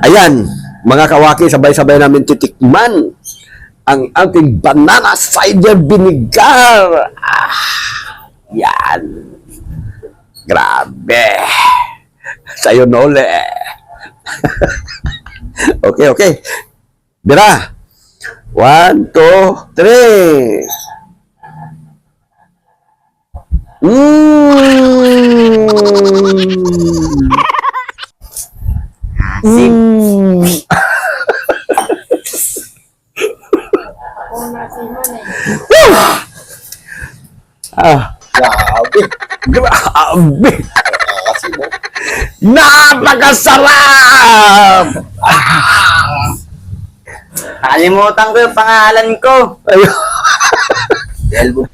Ayan, mga kawaki, sabay-sabay namin titikman ang ating banana cider vinegar. Yan. Grabe. Sa'yo nole. Okay. Bira. 1, 2, 3. Grabe. Grabe. Napakasarap! Nakalimutan ko yung pangalan ko. Ayun.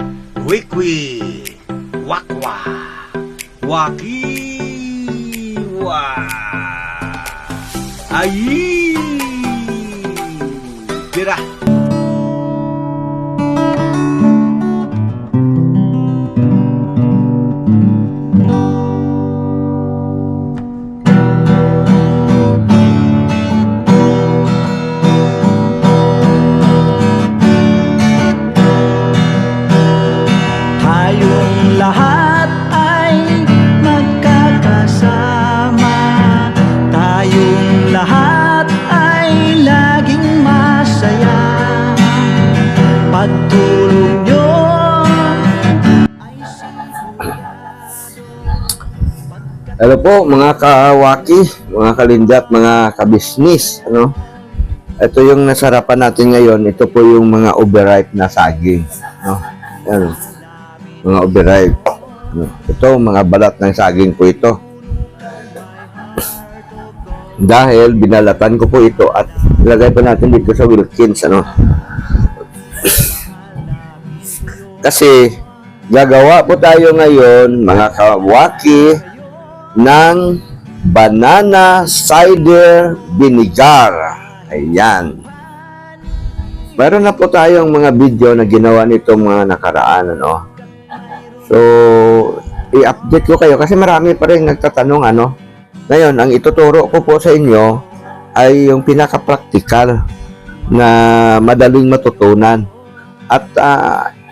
Wikwi, wakwa, wakiwa, ayi, tira. Tayong lahat ay magkakasama. Tayong lahat ay laging masaya. Pagtulong nyo ay Hello po mga kawaki, mga kalindat, mga kabisnis, ano? Ito yung nasarapan natin ngayon. Ito po yung mga overripe na saging, no? Yan, mga overripe. Ano? Ito, mga balat ng saging po ito. Dahil binalatan ko po ito at ilagay pa natin dito sa Wilkins, ano? Kasi gagawa po tayo ngayon, mga kawaki, ng banana cider vinegar. Ayan. Meron na po tayong mga video na ginawa nito mga nakaraan, ano? So, i-update ko kayo kasi marami pa rin nagtatanong, ano? Ngayon, ang ituturo ko po sa inyo ay yung pinaka-practical na madaling matutunan. At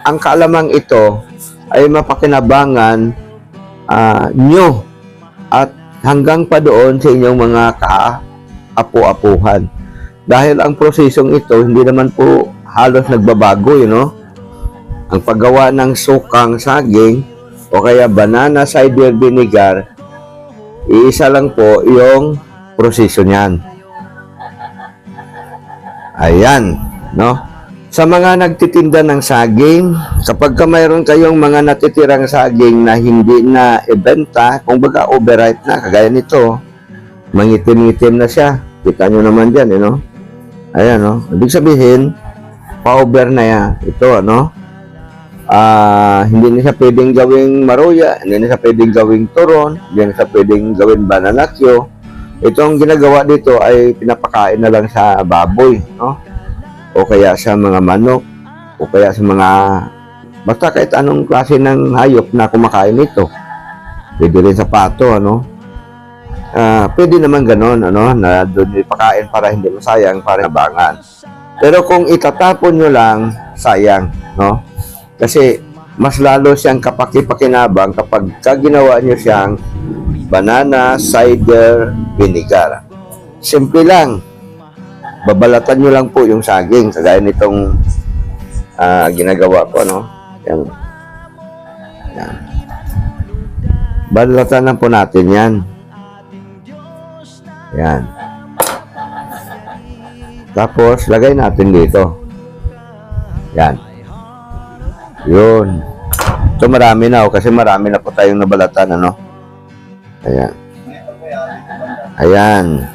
ang kaalamang ito ay mapakinabangan nyo at hanggang pa doon sa inyong mga kaapu-apuhan. Dahil ang prosesong ito, hindi naman po halos nagbabago, you know? Ang paggawa ng sukang saging o kaya banana cider vinegar, iisa lang po yung proseso niyan. Ayan, no? Sa mga nagtitinda ng saging, kapag ka mayroon kayong mga natitirang saging na hindi na ibenta, kung baga overripe na, kagaya nito, mangitim-ngitim na siya. Kita nyo naman dyan, you know? Ayan, no? Ibig sabihin, pa-over na yan. Ito, ano? Hindi na siya pwedeng gawing maruya, hindi na siya pwedeng gawing turon, hindi na siya pwedeng gawing bananakyo. Ito ang ginagawa dito ay pinapakain na lang sa baboy, no? O kaya sa mga manok, o kaya sa mga, basta kahit anong klase ng hayop na kumakain ito. Pwede rin sa pato, ano? Pwede naman ganon, ano, na doon ipakain para hindi masayang, para nabangan. Pero kung itatapon nyo lang, sayang, no? Kasi mas lalo siyang kapaki-pakinabang kapag ginawa nyo siyang banana cider vinegar. Simple lang. Babalatan nyo lang po yung saging, kagaya nitong ginagawa ko, no? Yan. Yan. Balatan lang po natin yan. Yan. Tapos, lagay natin dito. Yan. Yun. Ito marami na, kasi marami na po tayong nabalatan, ano? Ayan. Ayan.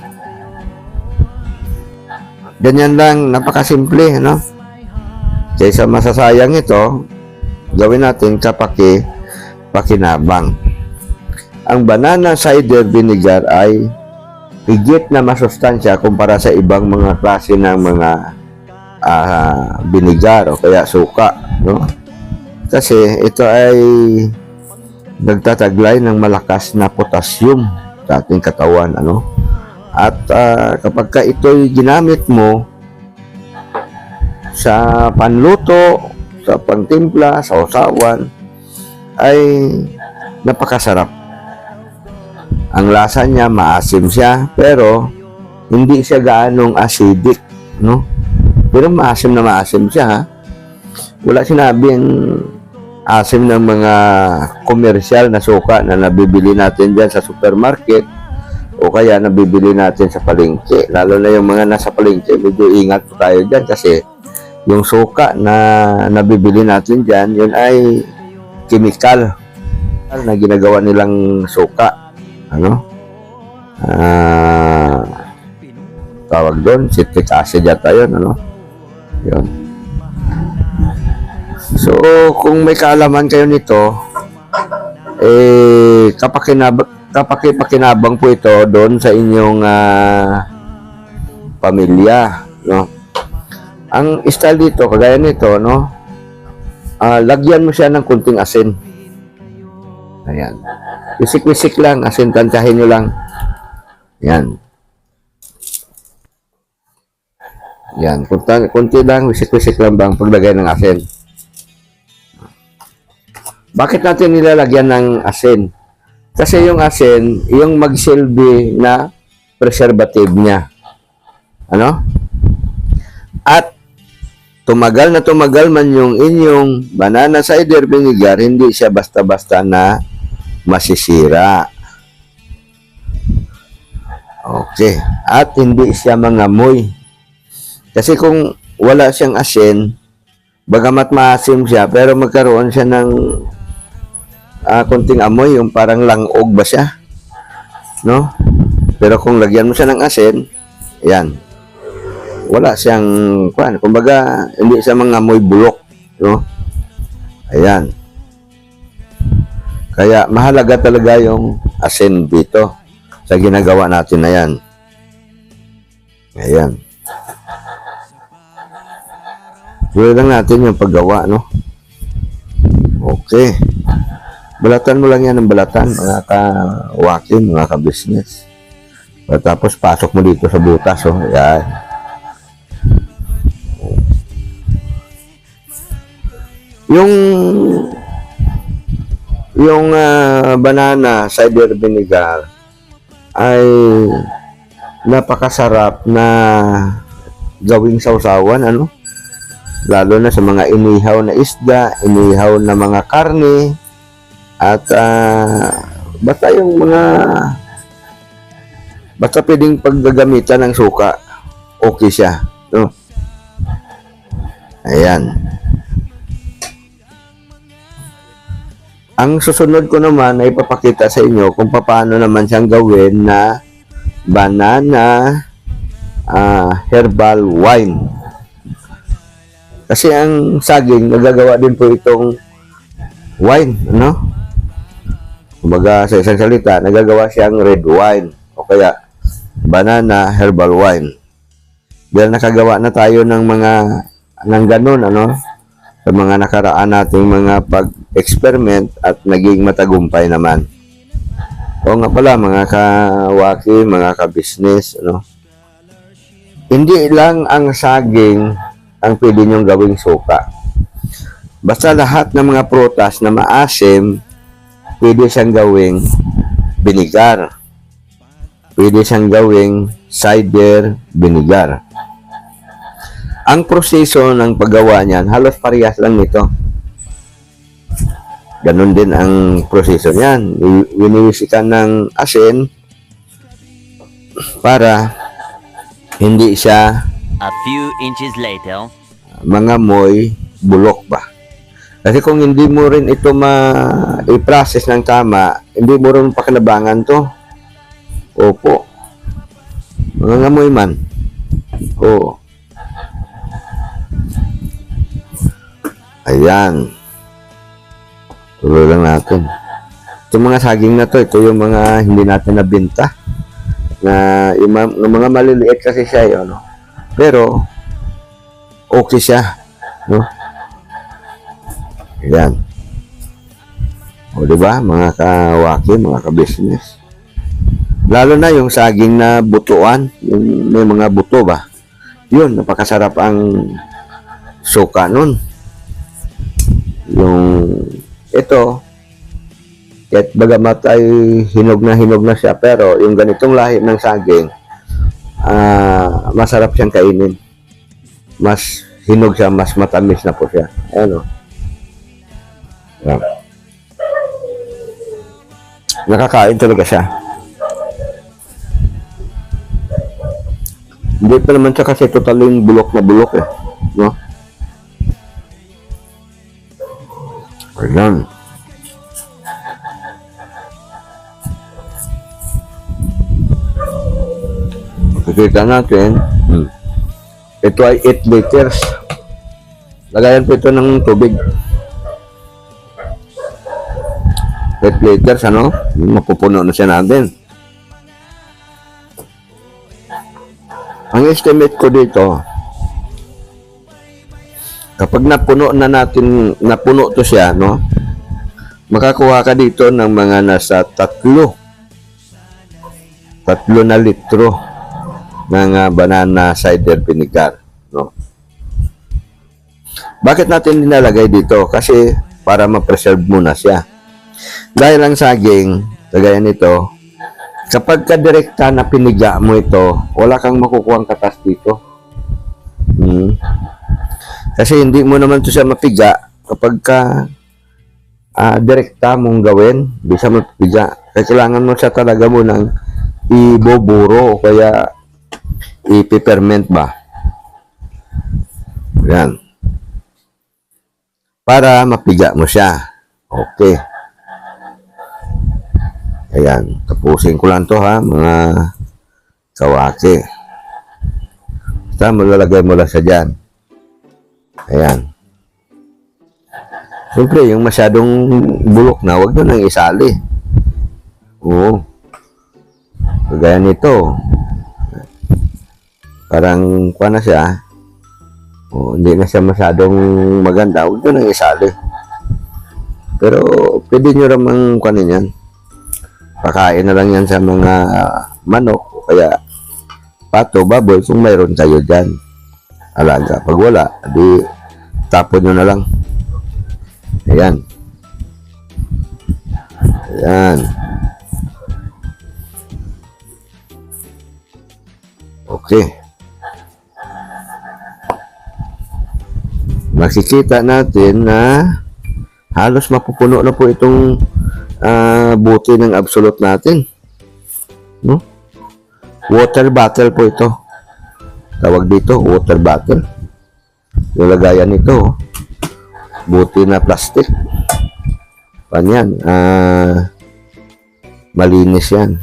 Ganyan lang, napakasimple, ano? Kaysa masasayang ito, gawin natin pakinabang. Ang banana cider vinegar ay higit na masustansya kumpara sa ibang mga klase ng mga vinegar o kaya suka, no? Kasi ito ay nagtataglay ng malakas na potassium sa ating katawan, ano? At kapag ka ito'y ginamit mo sa panluto, sa pangtimpla, sa usawan, ay napakasarap. Ang lasa niya, maasim siya, pero hindi siya gaanong acidic, no? Pero maasim na maasim siya, ha? Wala sinabing asim ng mga komersyal na suka na nabibili natin dyan sa supermarket o kaya nabibili natin sa palengke. Lalo na yung mga nasa palengke, medyo ingat po tayo dyan kasi yung suka na nabibili natin dyan, yun ay chemical na ginagawa nilang suka. Ano? Tawag doon, citric acid yata yun, ano? Yun. So, kung may kaalaman kayo nito, kapakipakinabang po ito doon sa inyong pamilya, no? Ang style dito, kagaya nito, no? Lagyan mo siya ng kunting asin. Ayan. Wisik-wisik lang, asin, tansyahin nyo lang. Ayan. Yan, kunti lang, wisik-wisik lang bang paglagay ng asin. Bakit natin nilalagyan ng asin? Kasi yung asin, yung magsilbi na preservative niya. Ano? At tumagal na tumagal man yung inyong banana cider vinegar, hindi siya basta-basta na masisira. Okay. At hindi siya mangamoy. Kasi kung wala siyang asin, bagamat maasim siya, pero magkaroon siya ng konting amoy, yung parang langog ba siya? No? Pero kung lagyan mo siya ng asin, yan. Wala siyang, kumbaga, hindi siya mangamoy bulok. No? Ayan. Kaya mahalaga talaga yung asin dito sa ginagawa natin na yan. Ayan. Tuloy lang natin yung paggawa, no? Okay. Balatan mo lang yan ng balatan, mga ka-wakin, mga ka-business. Tapos pasok mo dito sa butas, oh. Yan. Yung banana cider vinegar ay napakasarap na gawing sausawan, ano? Lalo na sa mga inihaw na isda, inihaw na mga karne, at basta yung mga basta pwedeng paggagamitan ng suka, okay siya, no? Ayan. Ang susunod ko naman ay ipapakita sa inyo kung paano naman siyang gawin na banana herbal wine. Kasi ang saging, nagagawa din po itong wine, ano? Kumbaga, sa isang salita, nagagawa siyang red wine o kaya banana herbal wine. Dahil nakagawa na tayo ng ganun, ano? Sa mga nakaraan nating mga pag-experiment at naging matagumpay naman. O nga pala, mga kawaki, mga ka-business, ano? Hindi lang ang saging ang pwede nyong gawing suka. Basta lahat ng mga prutas na maasim, pwede siyang gawing vinegar. Pwede siyang gawing cider vinegar. Ang proseso ng paggawa niyan, halos parehas lang nito. Ganon din ang proseso niyan. Winiwisikan ng asin para hindi siya A few inches later. mangamoy bulok ba. Kasi kung hindi mo rin ito i-process ng tama, hindi mo rin pakinabangan to. Opo. Mangangamoy man. Oo. Ayan. Tuloy lang natin. Itong mga saging na to, ito yung mga hindi natin nabinta. Yung mga maliliit kasi siya, yun, no? Pero, okay siya, no? Ayan. O, diba? Mga kawaki, mga ka-business. Lalo na yung saging na butuan, yung may mga buto ba. Yun, napakasarap ang suka nun. Yung ito, kahit bagamat ay hinog na siya, pero yung ganitong lahi ng saging, masarap siyang kainin. Mas hinog siya, mas matamis na po siya. Ayan o. Yan. Nakakain talaga siya. Hindi pa naman siya kasi totaling bulok na bulok eh. No? Ayan. Makikita natin, ito ay 8 liters. Lagayan po ito ng tubig. 8 liters, ano? Mapupuno na siya natin. Ang estimate ko dito, kapag napuno to siya, no? Makakuha ka dito ng mga nasa 3 na litro ng banana cider vinegar, no? Bakit natin nilalagay dito? Kasi para ma-preserve muna siya. Dahil ang saging, kagaya nito, kapag ka-direkta na piniga mo ito, wala kang makukuhang katas dito. Kasi hindi mo naman ito siya mapiga kapag ka direkta mong gawin, bisa mapiga. Kailangan mo siya talaga mo ng iboburo o kaya ipiperment ba. Yan. Para mapiga mo siya. Okay. Ayan, tapusin ko lang to ha, mga kawaki. Basta malalagay mo lang siya dyan. Ayan. Siyempre, yung masyadong bulok na, huwag nyo nang isali. Oo. Kagaya nito. Parang, kuha na siya. Oo, hindi na siya masyadong maganda, huwag nyo nang isali. Pero, pwede nyo ramang kuhanin yan. Pakain na lang yan sa mga manok o kaya pato, baboy kung mayroon kayo dyan. Alaga. Pag wala, di tapon nyo na lang. Ayan. Ayan. Okay. Makikita natin na halos mapupuno na po itong buti ng absolute natin, no? Water bottle po ito, tawag dito, water bottle. Yung lagayan nito, buti na plastic. Panyan, malinis yan.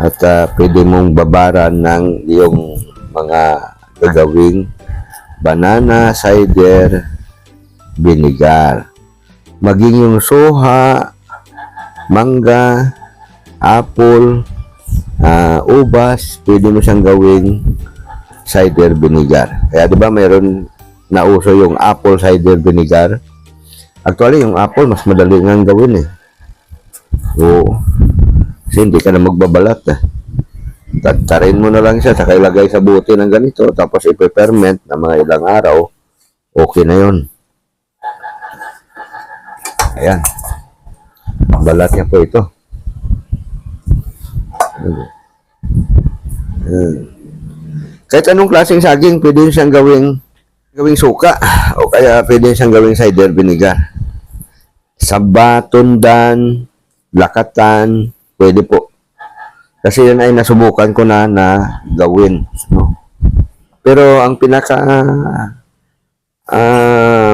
At pwede mong babaran ng yung mga gagawing banana cider vinegar. Maging yung soha, mangga, apple, ubas, pwede mo siyang gawing cider vinegar. Kaya di ba mayroon na uso yung apple cider vinegar? Actually, yung apple mas madali nga gawin eh. Oo. Kasi hindi ka na magbabalat eh. Tattarin mo na lang siya, saka ilagay sa buti ng ganito, tapos ipe-ferment na mga ilang araw, okay na yun. Ayan. Balat niya po ito. Kahit anong klaseng saging, pwede siyang gawing suka o kaya pwede siyang gawing cider vinegar. Saba, tundan, lakatan, pwede po. Kasi yan ay nasubukan ko na gawin. No? Pero ang pinaka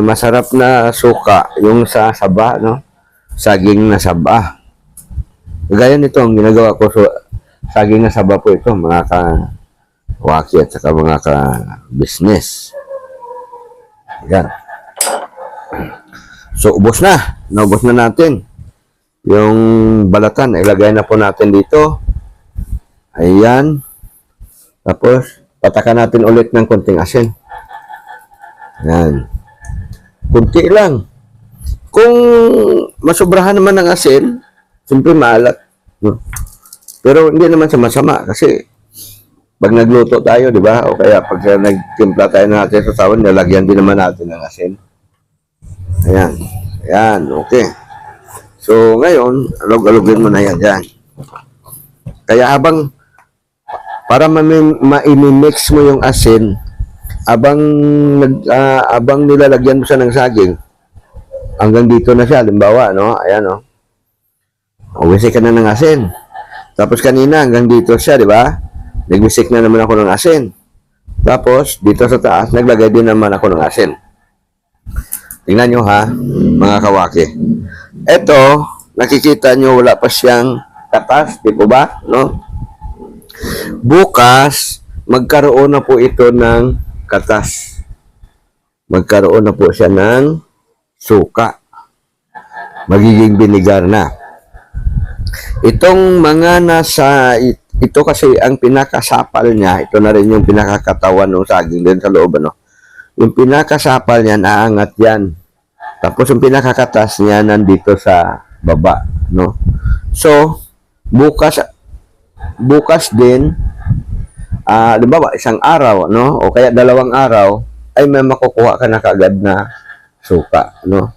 masarap na suka, yung sa saba, no? Saging na saba. Gaya nito, ang ginagawa ko, saging na saba po ito, mga ka-waki at saka mga ka-business. Yan. So, ubos na. Naubos na natin. Yung balatan, ilagay na po natin dito. Ayan. Tapos, patakan natin ulit ng konting asin. Yan. Kunti lang. Kung masobrahan naman ng asin, siyempre maalat. No? Pero hindi naman sama-sama kasi pag nagluto tayo, di ba? O kaya pag nagtimpla tayo natin sa sawan, nalagyan din naman natin ng asin. Ayan. Ayan, okay. So, ngayon, alog-alogin mo na yan dyan. Kaya para ma-mix mo yung asin, abang nilalagyan mo siya ng saging, hanggang dito na siya, limbawa, no? Ayan, no? Wisik ka na ng asin. Tapos kanina, hanggang dito siya, di ba? Nagwisik na naman ako ng asin. Tapos, dito sa taas, naglagay din naman ako ng asin. Tingnan nyo ha, mga kawaki. Ito, nakikita nyo, wala pa siyang katas, di po ba? No? Bukas, magkaroon na po ito ng katas. Magkaroon na po siya ng suka. Magiging binigar na. Itong mga ito kasi ang pinakasapal niya, ito na rin yung pinakakatawan ng saging din sa loob, ano? Yung pinakasapal niya, naangat yan. Tapos yung pinakakatas niya, nandito sa baba, no? So, bukas din, halimbawa, isang araw, no? O kaya 2 araw, ay may makukuha ka na kaagad na suka, no?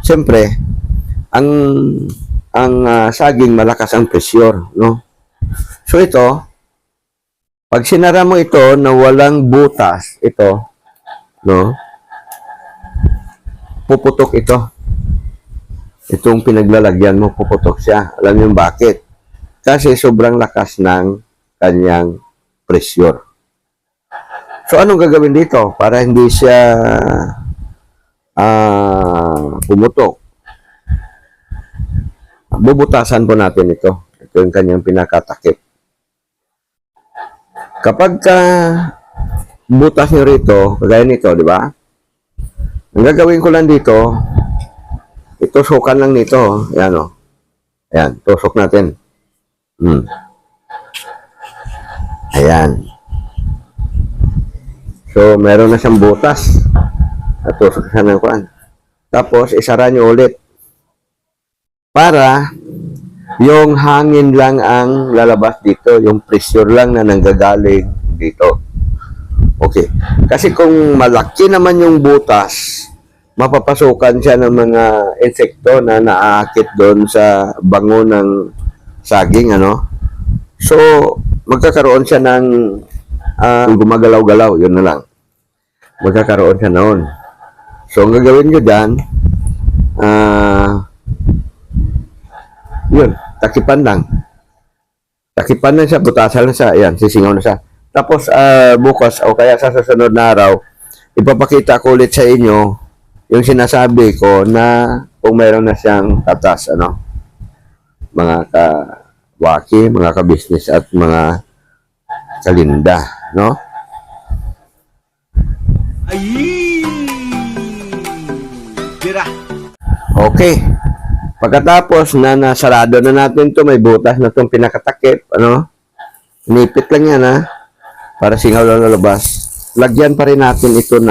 Siyempre, ang saging malakas ang pressure, no? So ito, pag sinara mo ito na walang butas, ito, no? Puputok ito. Itong pinaglalagyan mo, puputok siya. Alam niyo bakit? Kasi sobrang lakas ng kanyang pressure. So anong gagawin dito para hindi siya pumutok? Bubutasan po natin ito. Ito yung kanyang pinakatakip. Kapag butas nyo rito, kagaya nito, di ba? Ang gagawin ko lang dito, itusukan lang nito. Ayan o. Ayan, tusok natin. Ayan. So, meron na siyang butas. Natusok siya ng kuwan. Tapos, isara nyo ulit. Para yung hangin lang ang lalabas dito, yung pressure lang na nanggagaling dito. Okay. Kasi kung malaki naman yung butas, mapapasukan siya ng mga insekto na naaakit doon sa bango ng saging, ano? So, magkakaroon siya ng gumagalaw-galaw, yun na lang. Magkakaroon siya noon. So, ang gagawin nyo dyan, yun, takipan lang. Takipan na siya, butasan na siya. Ayan, sisingaw na siya. Tapos, bukas o kaya sa susunod na araw, ipapakita ko ulit sa inyo yung sinasabi ko na kung mayroon na siyang katas, ano? Mga kawaki, mga kabisnes at mga kalinda, no? Ay! Tira! Okay. Pagkatapos na nasarado na natin to, may butas na itong pinakatakip, ano? Nipit lang yan, ha? Para singaw lang lalabas. Lagyan pa rin natin ito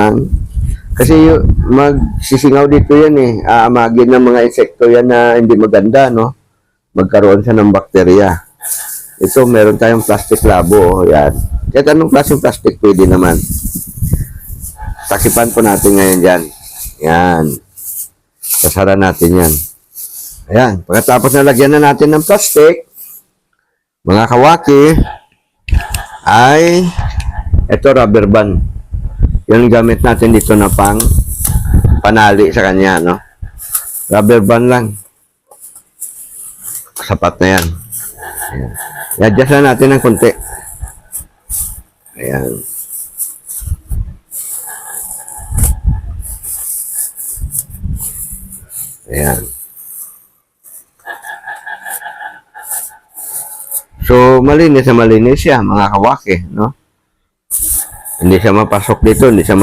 kasi magsisingaw dito yan, eh. Aamagin ng mga insekto yan na hindi maganda, no? Magkaroon siya ng bakterya. Ito, meron tayong plastic labo, yan. Kahit anong klaseng plastic, pwede naman. Takipan po natin ngayon dyan. Yan. Sasara natin yan. Ayan, pagkatapos nalagyan na natin ng plastic, mga kawaki, ay ito rubber band. Yung gamit natin dito na panali sa kanya, no? Rubber band lang. Sapat na yan. Ayan. I-adjust na natin ng konti. Ayan. Ayan. So, malinis na malinis siya, mga kawaki, no? Hindi siya mapasok dito, hindi siya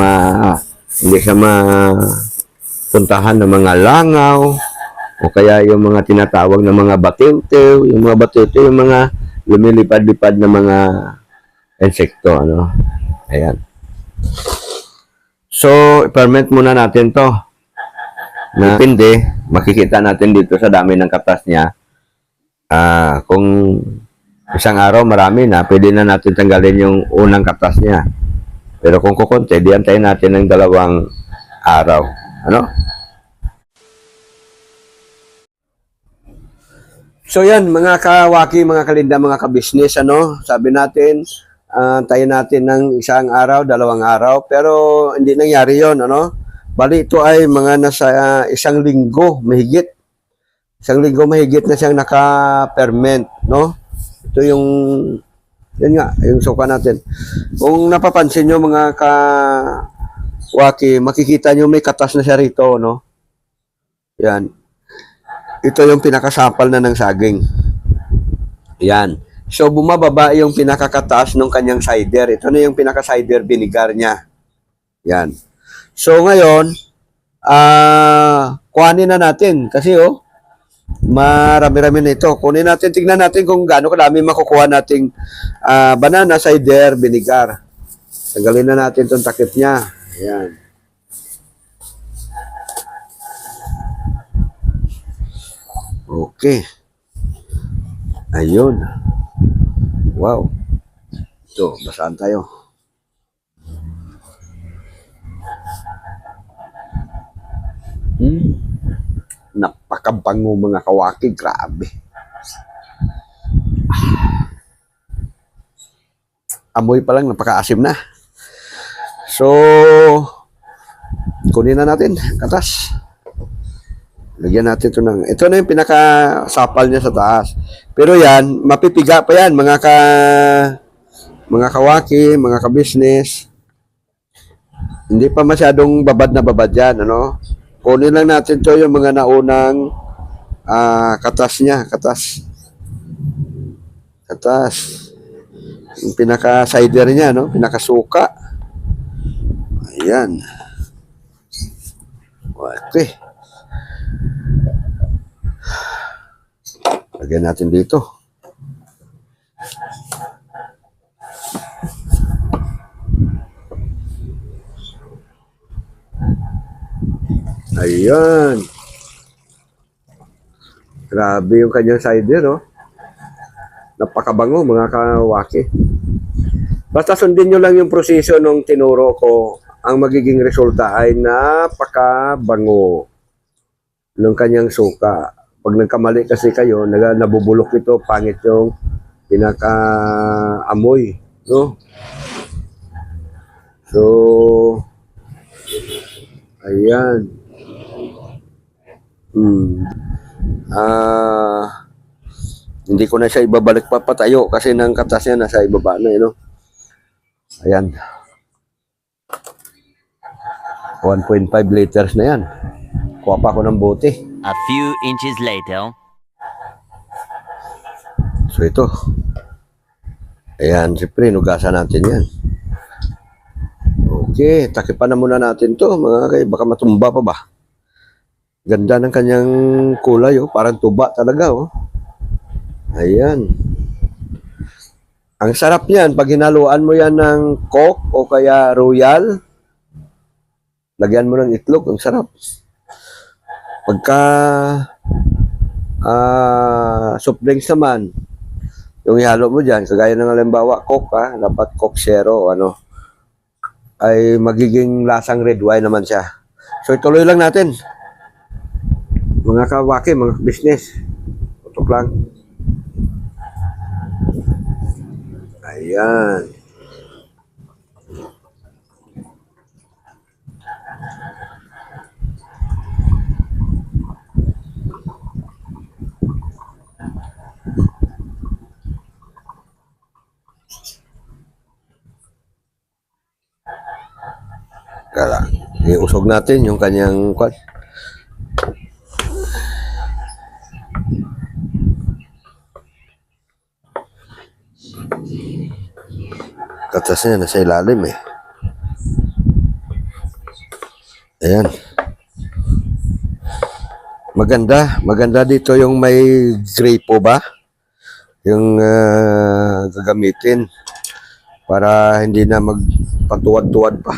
mapuntahan ng mga langaw, o kaya yung mga tinatawag na mga batiw-tiw, yung mga lumilipad-lipad na mga insekto, ano? Ayan. So, i-ferment muna natin to. Na depende, makikita natin dito sa dami ng katas niya, Kung isang araw marami na, pwede na natin tanggalin yung unang katas niya. Pero kung kukunti, di antayin natin ng 2 araw. Ano? So yan, mga kawaki, mga kalinda, mga kabisnes, ano? Sabi natin, tayo natin ng 1 araw, 2 araw, pero hindi nangyari yon, ano? Bali, ito ay mga nasa 1 linggo, mahigit. 1 linggo mahigit na siyang naka-ferment, no? Ito yung, yun nga, yung suka natin. Kung napapansin nyo mga kawaki, makikita nyo may katas na siya rito, no? Yan. Ito yung pinakasapal na ng saging. Yan. So, bumababa yung pinakakataas ng kanyang cider. Ito na yung pinaka-cider vinegar niya. Yan. So, ngayon, kuhanin na natin. Kasi, marami-rami na ito. Kunin natin, tignan natin kung gaano kadami makukuha nating banana cider vinegar. Tanggalin na natin itong takip niya. Yan. Okay. Ayun. Wow. Ito, basahan tayo. Napakabango mga kawaki. Grabe. Amoy pa lang, napakaasim na. So, kunin na natin. Katas. Lagyan natin ito na yung pinakasapal niya sa taas. Pero yan, mapipiga pa yan, mga kawaki, mga kabisnes. Hindi pa masyadong babad na babad yan, ano? Kunin lang natin to yung mga naunang katas niya, katas. Yung pinaka-cider niya, no? Pinakasuka. Ayan. Okay. Lagyan natin dito. Ayan. Grabe yung kanyang cider, oh. Napakabango, mga kawaki. Basta sundin nyo lang yung proseso nung tinuro ko. Ang magiging resulta ay napakabango ng kanyang suka. Pag nagkamali kasi kayo, nabubulok ito, pangit yung pinaka-amoy, no? So, ayan. Hindi ko na siya ibabalik papatayo kasi ng katas niya nasa ibaba na, no? Ayan. 1.5 liters na yan. Kuha pa ako ng bote. A few inches later. So ito. Ayan, siyempre, nugasan natin yan. Okay, takipan na muna natin to mga kay, baka matumba pa ba? Ganda ng kanyang kulay, oh. Parang tuba talaga, oh. Ayan. Ang sarap yan, pag hinaluan mo yan ng Coke o kaya Royal, lagyan mo ng itlog, ang sarap. Pagka soft drinks naman, yung ihalo mo dyan, kagaya ng halimbawa, Coke, dapat Coke Zero, ay magiging lasang red wine naman siya. So, ituloy lang natin. Mga kawaki, mga business. Tutok lang. Ayan. Kala, iusog natin yung kanyang kwad. Katas niya nasa ilalim eh. Ayan. Maganda dito yung may grapo ba? Yung gagamitin para hindi na magpatuwad-tuwad pa.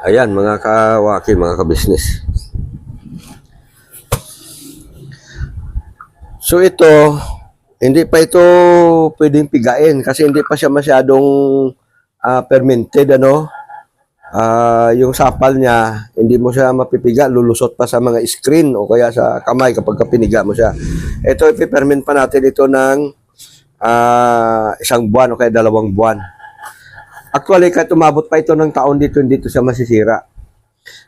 Ayan, mga kawaki, mga kabisnes. So ito, hindi pa ito pwedeng pigain kasi hindi pa siya masyadong fermented, ano. Yung sapal niya, hindi mo siya mapipiga, lulusot pa sa mga screen o kaya sa kamay kapag piniga mo siya. Ito, ipiperment pa natin ito ng 1 buwan o kaya 2 buwan. Actually, kahit umabot pa ito ng taon dito, hindi ito siya masisira.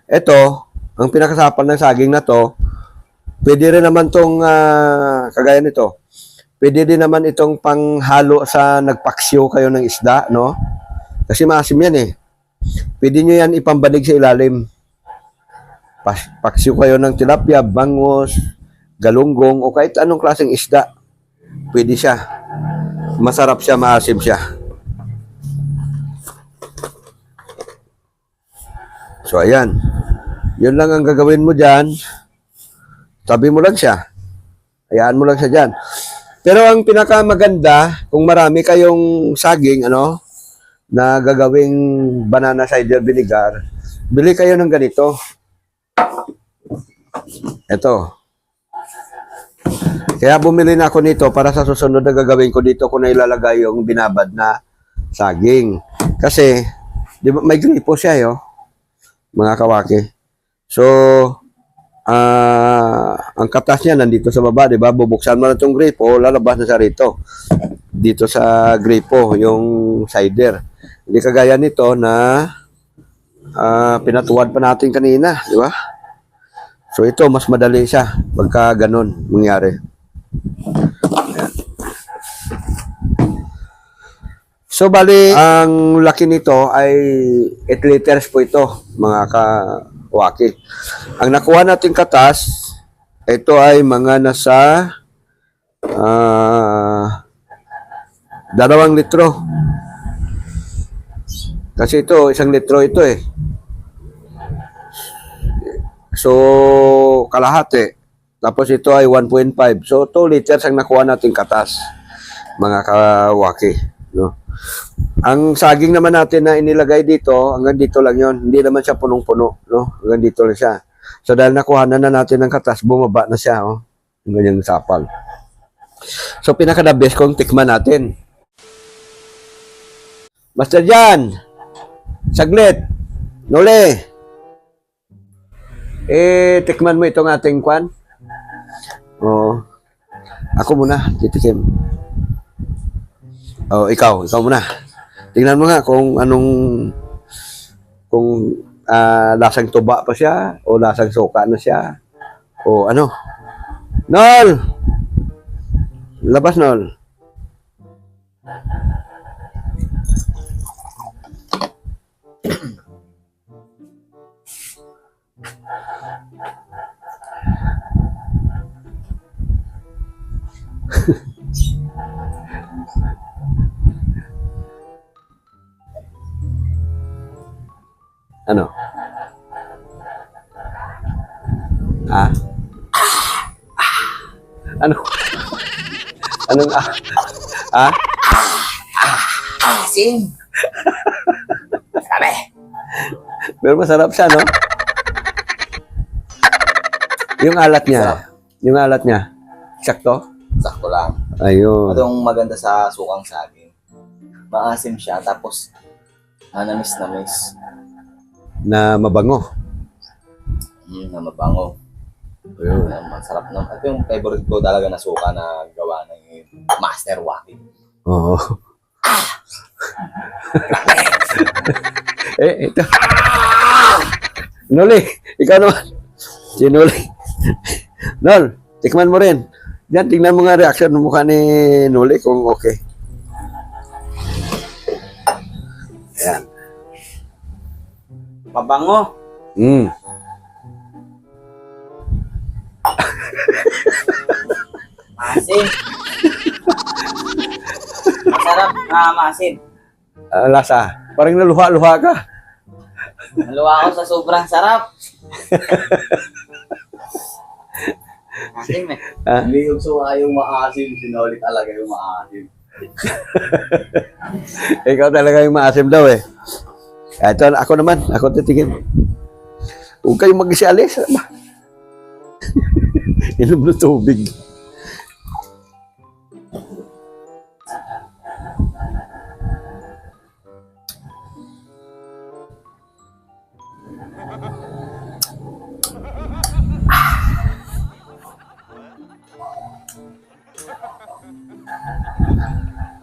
Ito, ang pinakasapal ng saging na to, pwede rin naman itong, kagaya nito, pwede din naman itong panghalo sa nagpaksyo kayo ng isda, no? Kasi maasim yan eh. Pwede nyo yan ipambanig sa ilalim. Paksyo kayo ng tilapia, bangus, galunggong, o kahit anong klaseng isda. Pwede siya. Masarap siya, maasim siya. So, ayan. Yun lang ang gagawin mo dyan. Tabi mo lang siya. Hayaan mo lang siya dyan. Pero ang pinakamaganda, kung marami kayong saging, ano, na gagawing banana cider vinegar, bili kayo ng ganito. Ito. Kaya bumili na ako nito para sa susunod na gagawin ko dito ko na ilalagay yung binabad na saging. Kasi, di ba, may gripo siya, yo, mga kawaki. So, ang katas niya nandito sa baba, di ba? Bubuksan mo na itong gripo, lalabas na siya rito. Dito sa gripo, yung cider. Hindi kagaya nito na pinatuwad pa natin kanina, di ba? So, ito, mas madali siya pagka ganun mangyari. Ayan. So, bali, ang laki nito ay 8 liters po ito, mga kawaki. Ang nakuha nating katas, ito ay mga nasa 2 litro. Kasi ito, 1 litro ito eh. So, kalahati. Tapos ito ay 1.5. So, 2 liters ang nakuha nating katas, mga kawaki. No? Ang saging naman natin na inilagay dito, hanggang dito lang yon. Hindi naman siya punong-puno. No? Hanggang dito lang siya. So, dahil nakuha na natin ng katas, bumaba na siya. Oh. Yung ganyang sapal. So, pinaka-the best kung tikman natin. Master Jan, saglit. Nole. Tikman mo itong ating kwan. Oh. Ako muna, titikim. Oh, ikaw muna. Tingnan mo nga kung lasang tuba pa siya o lasang suka na siya o ano. Nol! Labas, Nol. Ano? Ano? Anong Asim! Sabi! Pero masarap siya, no? Yung alat niya. Yung alat niya. Sakto? Sakto lang. Ayun. Ito yung maganda sa sukang saging. Maasim siya, tapos namis-namis. Na mabango. Na mabango. Ayun. Masarap na. Ito yung favorite ko talaga na suka na gawa ng Master Waki. Oo. Ito. Noli, ikaw naman. Si Noli. Nol, tikman mo rin. Diyan, tingnan mo nga reaction ng mukha ni Noli kung okay. Ayan. Mabango. Maasim. Masarap na maasim. Lasa. Parang naluha-luha ka. Naluwa ako sa sobrang sarap. Maasim eh. Hindi yung suka yung maasim, sinuli talaga yung maasim. Ikaw talaga yung maasim daw eh. Ito, ako naman. Ako titigim. Huwag kayong mag-isialis. Inom ng tubig.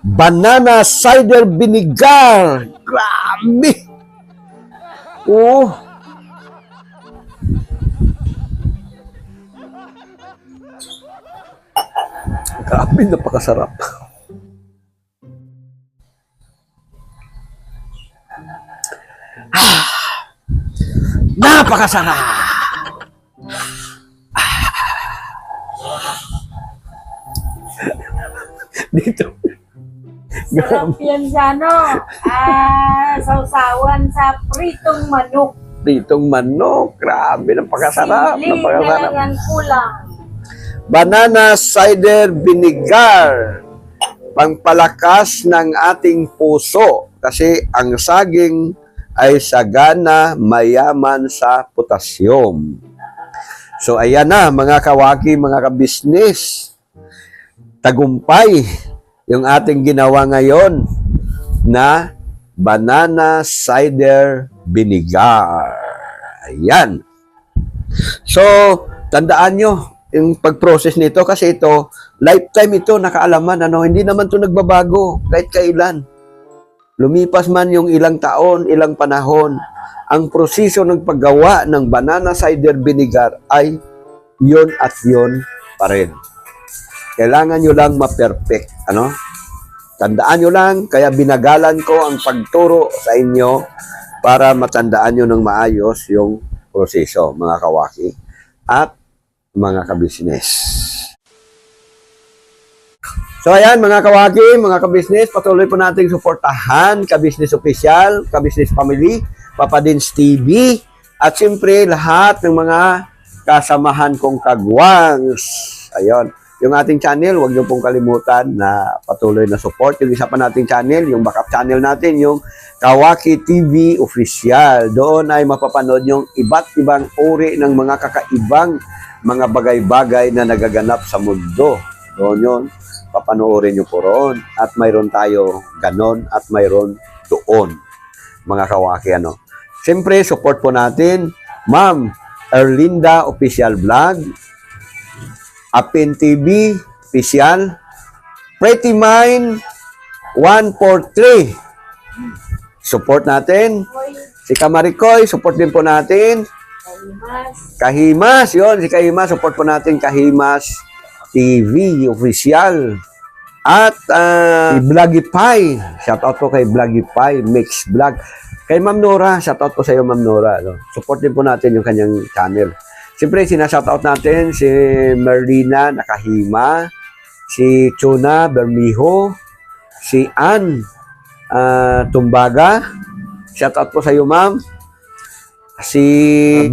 Banana cider vinegar. Grabe. Oh. Grabe, napakasarap. Napakasarap. Dito. Sarap yan sa sausawan sa pritong manok. Ditong manok. Grabe, napakasarap. Sili na Napakasarap. lang ang kulang. Banana cider vinegar. Pangpalakas ng ating puso. Kasi ang saging ay sagana mayaman sa potasyum. So ayan na mga kawaki, mga kabisnes. Tagumpay yung ating ginawa ngayon na banana cider vinegar. Ayan. So, tandaan nyo yung pag-process nito kasi ito, lifetime ito, nakaalaman. Hindi naman ito nagbabago kahit kailan. Lumipas man yung ilang taon, ilang panahon, ang proseso ng paggawa ng banana cider vinegar ay yun at yun pa rin. Kailangan nyo lang ma-perfect. Tandaan nyo lang, kaya binagalan ko ang pagturo sa inyo para matandaan nyo ng maayos yung proseso, mga kawaki at mga kabisnes. So ayan, mga kawaki, mga kabisnes, patuloy po nating suportahan Kabisnes Official, Kabisnes Family, Papa Dins TV, at siyempre lahat ng mga kasamahan kong kagwangs. Ayun. Yung ating channel, huwag niyo pong kalimutan na patuloy na support. Yung isa pa nating channel, yung backup channel natin, yung Kawaki TV Official. Doon ay mapapanood yung iba't ibang uri ng mga kakaibang mga bagay-bagay na nagaganap sa mundo. Doon yun, papanoorin niyo po roon. At mayroon tayo ganon at mayroon doon, mga kawaki. Siyempre, support po natin, Ma'am Erlinda Official Vlog, Apin TV Official, Pretty Mind 143. Support natin. Si Kamarikoy, support din po natin. Kahimas, yun, si Kahimas, support po natin. Kahimas TV Official. At si Vlogify, shoutout po kay Vlogify, Mix Vlog. Kay Ma'am Nora, shoutout po sa iyo, Ma'am Nora. Support din po natin yung kanyang channel. Siyempre, sinashoutout natin si Merlina Nakahima, si Chuna Bermijo, si Ann Tumbaga. Shoutout po sa iyo, ma'am. Si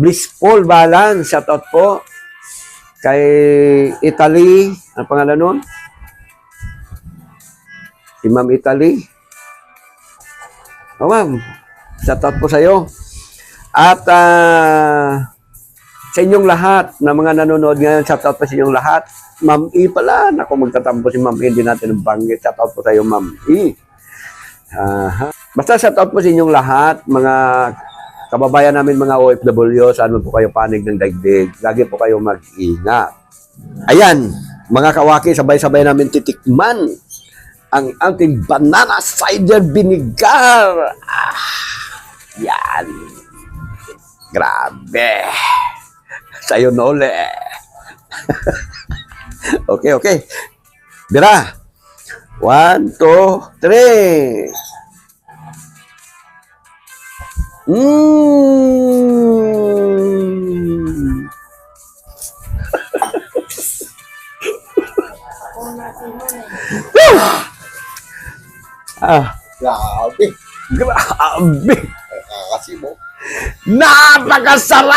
Blissful Balan, shoutout po. Kay Italy, ang pangalan nun? Si Ma'am Italy. Ma'am, shoutout po sa iyo. At sa inyong lahat na mga nanonood ngayon, shoutout po sa inyong lahat. Ma'am E pala, naku, magtatampo si Ma'am E, hindi natin ang banggit. Shoutout po sa iyo, Ma'am E. Basta shoutout po sa inyong lahat, mga kababayan namin, mga OFW, saan po kayo panig ng daigdig. Lagi po kayo mag-ingat. Ayan, mga kawaki, sabay-sabay namin titikman ang ating banana cider vinegar. Yan. Grabe. Sa'yo nole. Okay. Bira. 1, 2, 3. Grabe. Grabe. Kasi mo. Napakasarap!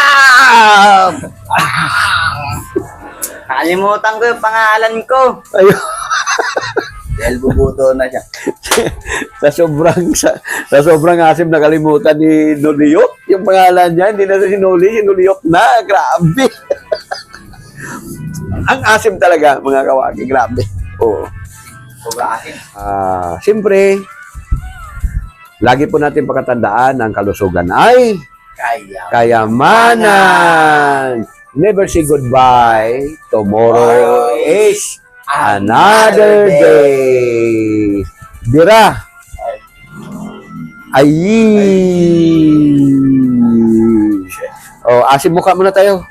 Kalimutan ko yung pangalan ko. Ayun. Dahil bubuto na siya. sa sobrang asim nakalimutan ni Nuliyot. Yung pangalan niya, hindi na sinuliyot na. Grabe. Ang asim talaga, mga kawagi. Grabe. Oo. Sobra akin. Siyempre, lagi po natin pakatandaan ang kalusugan ay Kaya. kayamanan. Never say goodbye. Tomorrow is another day. Dira. Ay. Oh, asim mukha muna tayo.